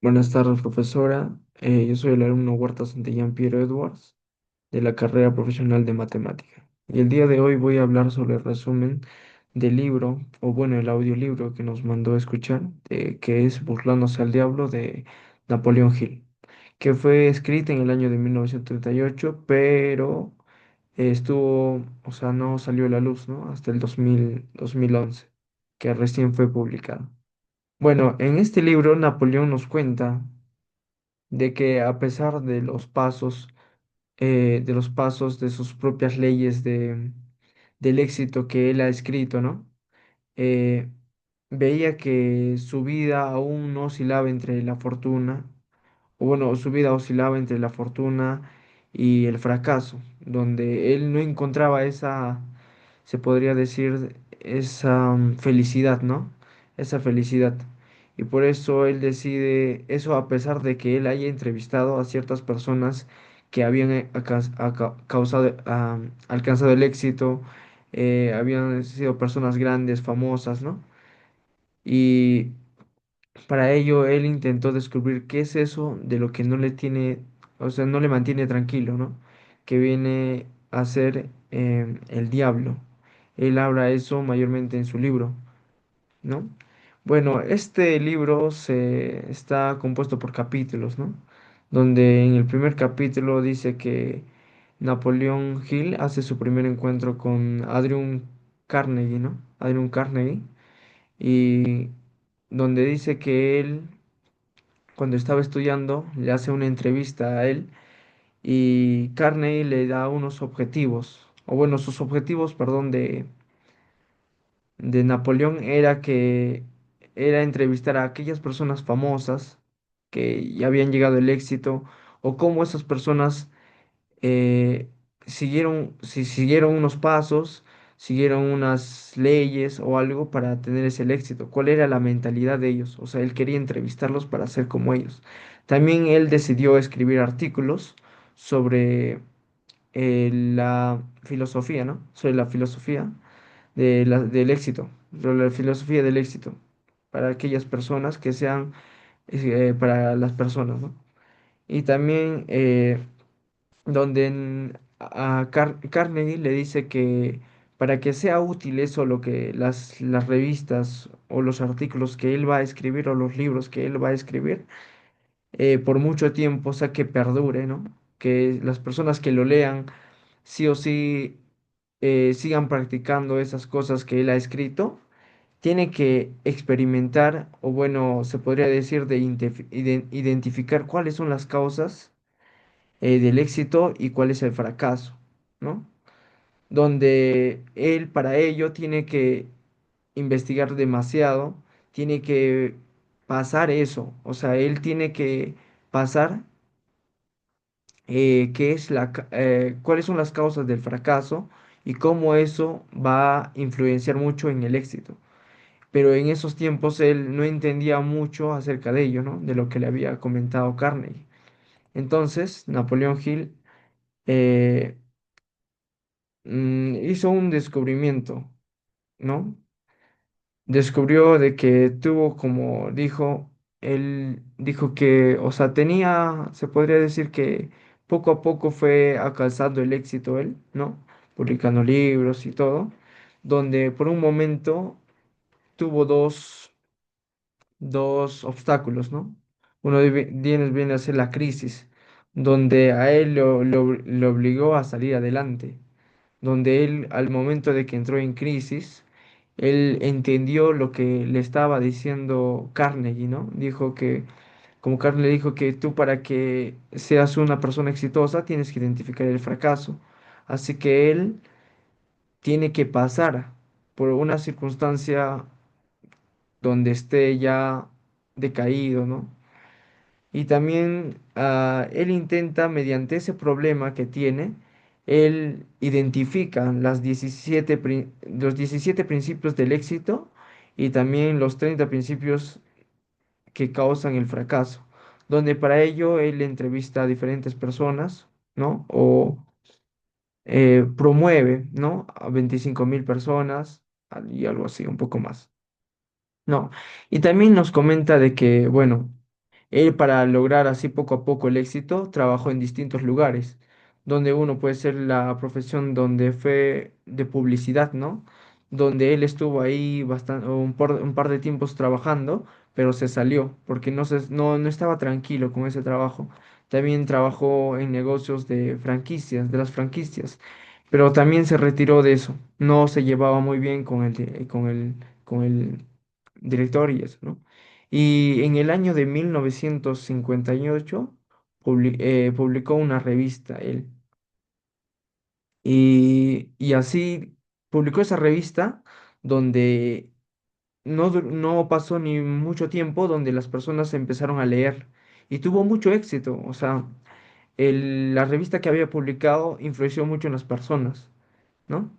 Buenas tardes, profesora. Yo soy el alumno Huerta Santillán Piero Edwards de la carrera profesional de matemática. Y el día de hoy voy a hablar sobre el resumen del libro, o bueno, el audiolibro que nos mandó a escuchar, que es Burlándose al Diablo de Napoleón Hill, que fue escrita en el año de 1938, pero o sea, no salió a la luz, ¿no? Hasta el 2011, que recién fue publicado. Bueno, en este libro Napoleón nos cuenta de que a pesar de los pasos de sus propias leyes del éxito que él ha escrito, ¿no? Eh, Veía que su vida aún no oscilaba entre la fortuna, o bueno, su vida oscilaba entre la fortuna y el fracaso, donde él no encontraba se podría decir, esa felicidad, ¿no? Esa felicidad. Y por eso él decide, eso a pesar de que él haya entrevistado a ciertas personas que habían alcanzado el éxito, habían sido personas grandes, famosas, ¿no? Y para ello él intentó descubrir qué es eso de lo que no le tiene, o sea, no le mantiene tranquilo, ¿no? Que viene a ser el diablo. Él habla eso mayormente en su libro, ¿no? Bueno, este libro está compuesto por capítulos, ¿no? Donde en el primer capítulo dice que Napoleón Hill hace su primer encuentro con Adrian Carnegie, ¿no? Adrian Carnegie, y donde dice que él, cuando estaba estudiando, le hace una entrevista a él y Carnegie le da unos objetivos, o bueno, sus objetivos, perdón, de Napoleón era entrevistar a aquellas personas famosas que ya habían llegado al éxito, o cómo esas personas eh, si siguieron unos pasos, siguieron unas leyes o algo para tener ese éxito, cuál era la mentalidad de ellos, o sea, él quería entrevistarlos para ser como ellos. También él decidió escribir artículos sobre la filosofía, ¿no? Sobre la filosofía del éxito, sobre la filosofía del éxito para aquellas personas que sean, para las personas, ¿no? Y también donde Carnegie le dice que para que sea útil eso, lo que las revistas o los artículos que él va a escribir o los libros que él va a escribir, por mucho tiempo, o sea, que perdure, ¿no? Que las personas que lo lean sí o sí sigan practicando esas cosas que él ha escrito, tiene que experimentar, o bueno, se podría decir identificar cuáles son las causas del éxito y cuál es el fracaso, ¿no? Donde él para ello tiene que investigar demasiado, tiene que pasar eso, o sea, él tiene que pasar cuáles son las causas del fracaso y cómo eso va a influenciar mucho en el éxito. Pero en esos tiempos él no entendía mucho acerca de ello, ¿no? De lo que le había comentado Carnegie. Entonces, Napoleón Hill eh, hizo un descubrimiento, ¿no? Descubrió de que tuvo, como dijo, él dijo que, o sea, se podría decir que poco a poco fue alcanzando el éxito él, ¿no? Publicando libros y todo, donde por un momento tuvo dos obstáculos, ¿no? Viene a ser la crisis, donde a él lo obligó a salir adelante, donde él, al momento de que entró en crisis, él entendió lo que le estaba diciendo Carnegie, ¿no? Dijo que, como Carnegie le dijo que tú para que seas una persona exitosa tienes que identificar el fracaso. Así que él tiene que pasar por una circunstancia donde esté ya decaído, ¿no? Y también él intenta, mediante ese problema que tiene, él identifica los 17 principios del éxito y también los 30 principios que causan el fracaso, donde para ello él entrevista a diferentes personas, ¿no? O promueve, ¿no? A 25.000 personas y algo así, un poco más, ¿no? Y también nos comenta de que, bueno, Él, para lograr así poco a poco el éxito, trabajó en distintos lugares, donde uno puede ser la profesión donde fue de publicidad, ¿no? Donde él estuvo ahí bastante, un par de tiempos trabajando, pero se salió porque no estaba tranquilo con ese trabajo. También trabajó en negocios de franquicias, de las franquicias, pero también se retiró de eso. No se llevaba muy bien con el director y eso, ¿no? Y en el año de 1958 publicó una revista él. Y así publicó esa revista donde no pasó ni mucho tiempo donde las personas empezaron a leer y tuvo mucho éxito. O sea, la revista que había publicado influenció mucho en las personas, ¿no?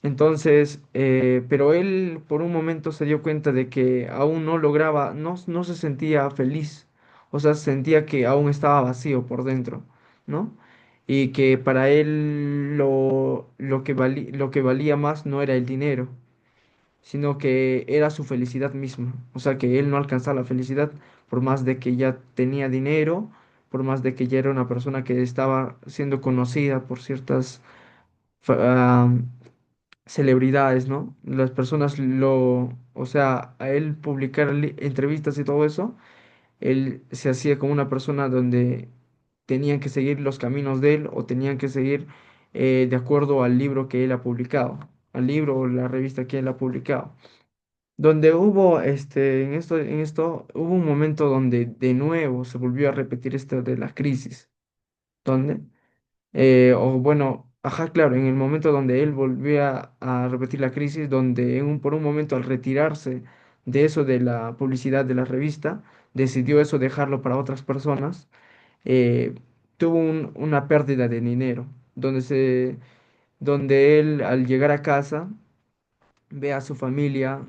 Entonces, pero él por un momento se dio cuenta de que aún no lograba, no se sentía feliz, o sea, sentía que aún estaba vacío por dentro, ¿no? Y que para él lo que valía más no era el dinero, sino que era su felicidad misma, o sea, que él no alcanzaba la felicidad por más de que ya tenía dinero, por más de que ya era una persona que estaba siendo conocida por ciertas fa- celebridades, ¿no? Las personas o sea, a él publicar entrevistas y todo eso, él se hacía como una persona donde tenían que seguir los caminos de él o tenían que seguir de acuerdo al libro que él ha publicado, al libro o la revista que él ha publicado. Donde hubo, en esto, hubo un momento donde de nuevo se volvió a repetir esto de la crisis, donde o bueno, ajá, claro, en el momento donde él volvía a repetir la crisis, donde por un momento al retirarse de eso de la publicidad de la revista, decidió eso dejarlo para otras personas, eh, tuvo una pérdida de dinero, donde él al llegar a casa ve a su familia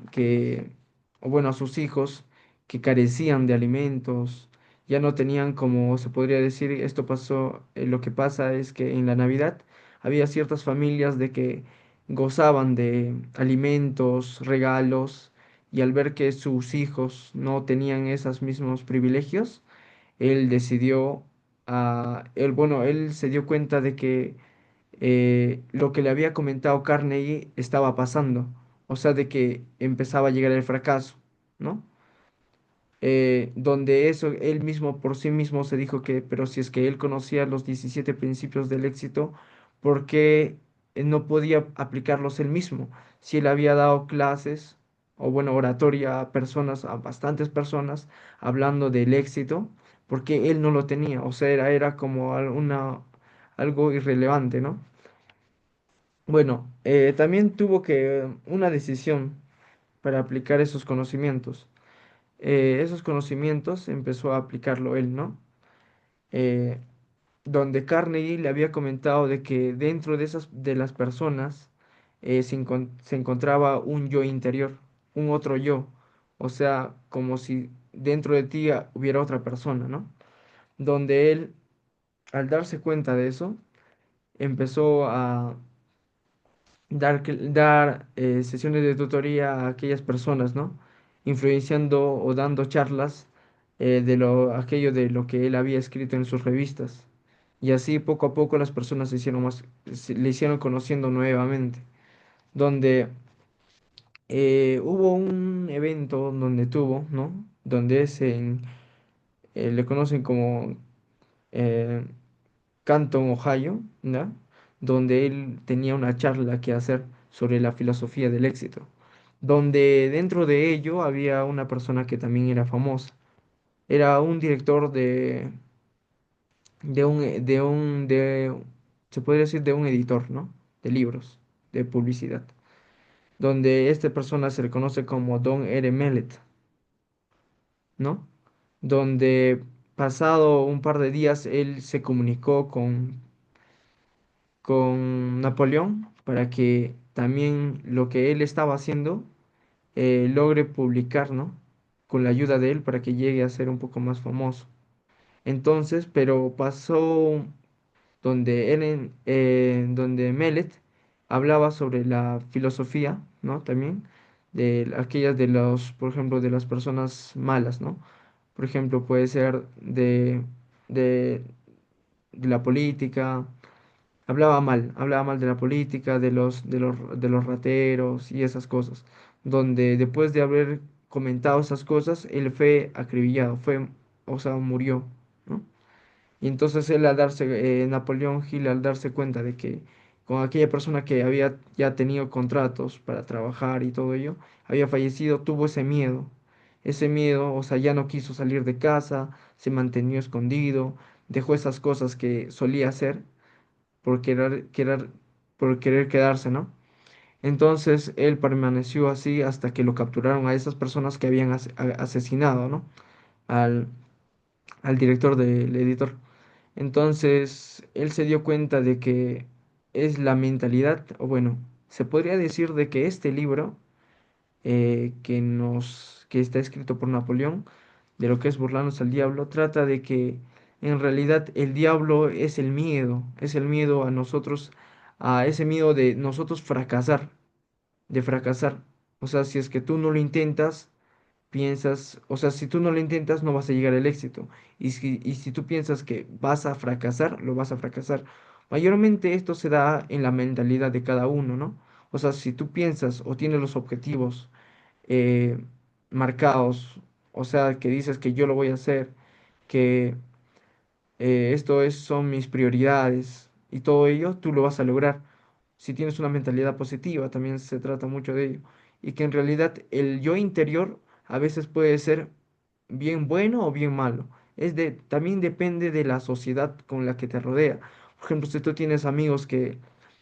o bueno, a sus hijos que carecían de alimentos, ya no tenían como se podría decir, esto pasó, lo que pasa es que en la Navidad había ciertas familias de que gozaban de alimentos, regalos, y al ver que sus hijos no tenían esos mismos privilegios, él decidió, bueno, él se dio cuenta de que lo que le había comentado Carnegie estaba pasando, o sea, de que empezaba a llegar el fracaso, ¿no? Donde eso él mismo por sí mismo se dijo que, pero si es que él conocía los 17 principios del éxito, ¿por qué no podía aplicarlos él mismo? Si él había dado clases, o bueno, oratoria a personas, a bastantes personas, hablando del éxito, porque él no lo tenía, o sea, era como algo irrelevante, ¿no? Bueno, también tuvo que una decisión para aplicar esos conocimientos. Esos conocimientos empezó a aplicarlo él, ¿no? Eh, Donde Carnegie le había comentado de que dentro de las personas se encontraba un yo interior, un otro yo, o sea, como si dentro de ti hubiera otra persona, ¿no? Donde él, al darse cuenta de eso, empezó a dar sesiones de tutoría a aquellas personas, ¿no? Influenciando o dando charlas aquello de lo que él había escrito en sus revistas. Y así poco a poco las personas le hicieron conociendo nuevamente, donde hubo un evento donde tuvo, ¿no? Donde le conocen como eh, Canton, Ohio, ¿no? Donde él tenía una charla que hacer sobre la filosofía del éxito, donde dentro de ello había una persona que también era famosa. Era un director se podría decir, de un editor, ¿no? De libros, de publicidad, donde esta persona se le conoce como Don R. Mellett, ¿no? Donde pasado un par de días él se comunicó con Napoleón para que también lo que él estaba haciendo logre publicar, ¿no? Con la ayuda de él para que llegue a ser un poco más famoso. Entonces, pero pasó donde Mellet hablaba sobre la filosofía, ¿no? También de aquellas por ejemplo, de las personas malas, ¿no? Por ejemplo, puede ser de, de la política. Hablaba mal de la política, de los rateros y esas cosas, donde después de haber comentado esas cosas, él fue acribillado, o sea, murió, ¿no? Y entonces él Napoleón Hill al darse cuenta de que con aquella persona que había ya tenido contratos para trabajar y todo ello, había fallecido, tuvo ese miedo, o sea, ya no quiso salir de casa, se mantenió escondido, dejó esas cosas que solía hacer por por querer quedarse, ¿no? Entonces él permaneció así hasta que lo capturaron a esas personas que habían asesinado, ¿no? Al, al director del editor. Entonces él se dio cuenta de que es la mentalidad, o bueno, se podría decir de que este libro que está escrito por Napoleón, de lo que es burlarnos al diablo, trata de que en realidad el diablo es el miedo a nosotros, a ese miedo de nosotros fracasar, de fracasar. O sea, si es que tú no lo intentas, piensas, o sea, si tú no lo intentas, no vas a llegar al éxito. Y si tú piensas que vas a fracasar, lo vas a fracasar. Mayormente esto se da en la mentalidad de cada uno, ¿no? O sea, si tú piensas o tienes los objetivos eh, marcados, o sea, que dices que yo lo voy a hacer, que son mis prioridades y todo ello, tú lo vas a lograr. Si tienes una mentalidad positiva, también se trata mucho de ello. Y que en realidad el yo interior a veces puede ser bien bueno o bien malo. También depende de la sociedad con la que te rodea. Por ejemplo, si tú tienes amigos que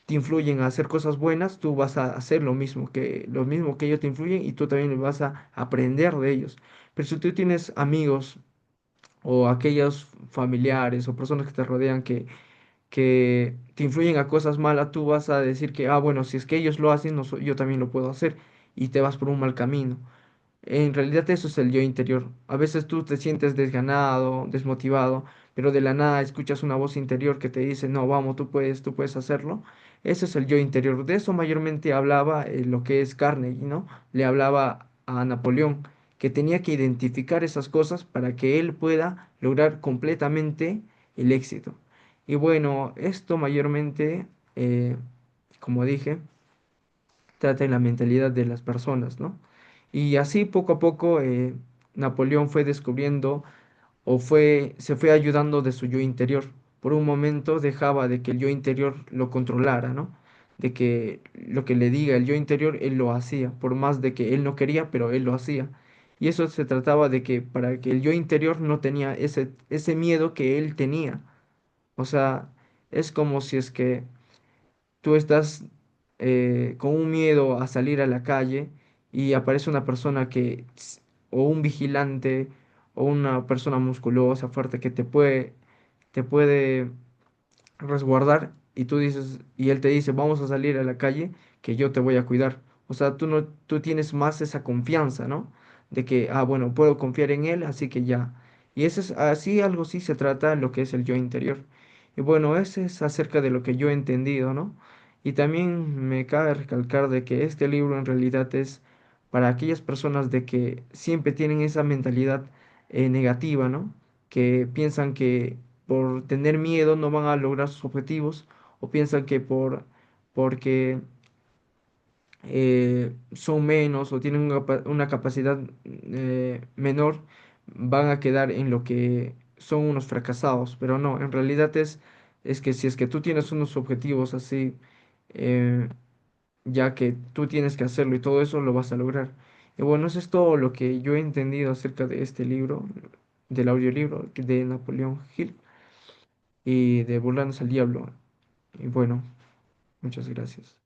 te influyen a hacer cosas buenas, tú vas a hacer lo mismo que ellos te influyen y tú también vas a aprender de ellos. Pero si tú tienes amigos o aquellos familiares o personas que te rodean que te influyen a cosas malas, tú vas a decir que, ah, bueno, si es que ellos lo hacen, yo también lo puedo hacer y te vas por un mal camino. En realidad eso es el yo interior. A veces tú te sientes desganado, desmotivado, pero de la nada escuchas una voz interior que te dice, no, vamos, tú puedes hacerlo. Ese es el yo interior. De eso mayormente hablaba lo que es Carnegie, ¿no? Le hablaba a Napoleón, que tenía que identificar esas cosas para que él pueda lograr completamente el éxito. Y bueno, esto mayormente, eh, como dije, trata en la mentalidad de las personas, ¿no? Y así poco a poco Napoleón fue descubriendo se fue ayudando de su yo interior. Por un momento dejaba de que el yo interior lo controlara, ¿no? De que lo que le diga el yo interior, él lo hacía, por más de que él no quería, pero él lo hacía. Y eso se trataba de que para que el yo interior no tenía ese miedo que él tenía. O sea, es como si es que tú estás con un miedo a salir a la calle y aparece una persona o un vigilante, o una persona musculosa, fuerte, que te puede resguardar y tú dices, y él te dice, vamos a salir a la calle, que yo te voy a cuidar. O sea, tú no, tú tienes más esa confianza, ¿no? De que, ah, bueno, puedo confiar en él, así que ya. Y eso es así, algo sí se trata lo que es el yo interior. Y bueno, ese es acerca de lo que yo he entendido, ¿no? Y también me cabe recalcar de que este libro en realidad es para aquellas personas de que siempre tienen esa mentalidad negativa, ¿no? Que piensan que por tener miedo no van a lograr sus objetivos o piensan que porque son menos o tienen una capacidad menor van a quedar en lo que son unos fracasados, pero no, en realidad es que si es que tú tienes unos objetivos así, eh, ya que tú tienes que hacerlo y todo eso lo vas a lograr. Y bueno, eso es todo lo que yo he entendido acerca de este libro, del audiolibro de Napoleón Hill y de Burlarnos al Diablo. Y bueno, muchas gracias.